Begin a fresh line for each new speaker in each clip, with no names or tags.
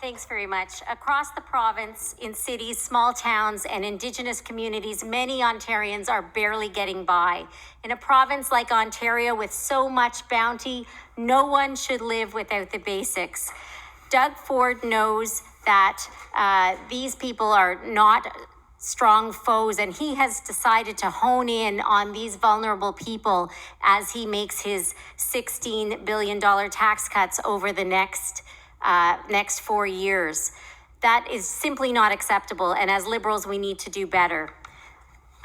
Thanks very much. Across the province, in cities, small towns, and Indigenous communities, many Ontarians are barely getting by. In a province like Ontario with so much bounty, no one should live without the basics. Doug Ford knows that these people are not strong foes, and he has decided to hone in on these vulnerable people as he makes his $16 billion tax cuts over the next 4 years. That is simply not acceptable, and as Liberals, we need to do better.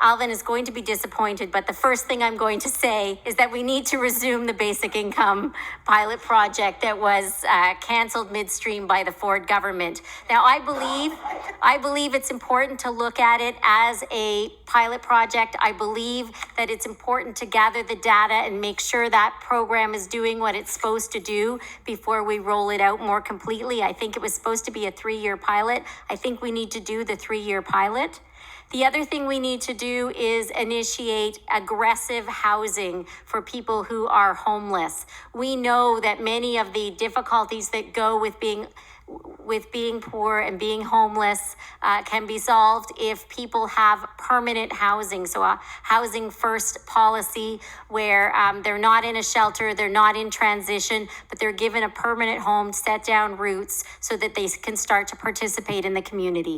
Alvin is going to be disappointed, but the first thing I'm going to say is that we need to resume the basic income pilot project that was canceled midstream by the Ford government. Now, I believe it's important to look at it as a pilot project. I believe that it's important to gather the data and make sure that program is doing what it's supposed to do before we roll it out more completely. I think it was supposed to be a 3-year pilot. I think we need to do the 3-year pilot. The other thing we need to do is initiate aggressive housing for people who are homeless. We know that many of the difficulties that go with being poor and being homeless can be solved if people have permanent housing. So a housing first policy where they're not in a shelter, they're not in transition, but they're given a permanent home, set down roots so that they can start to participate in the community.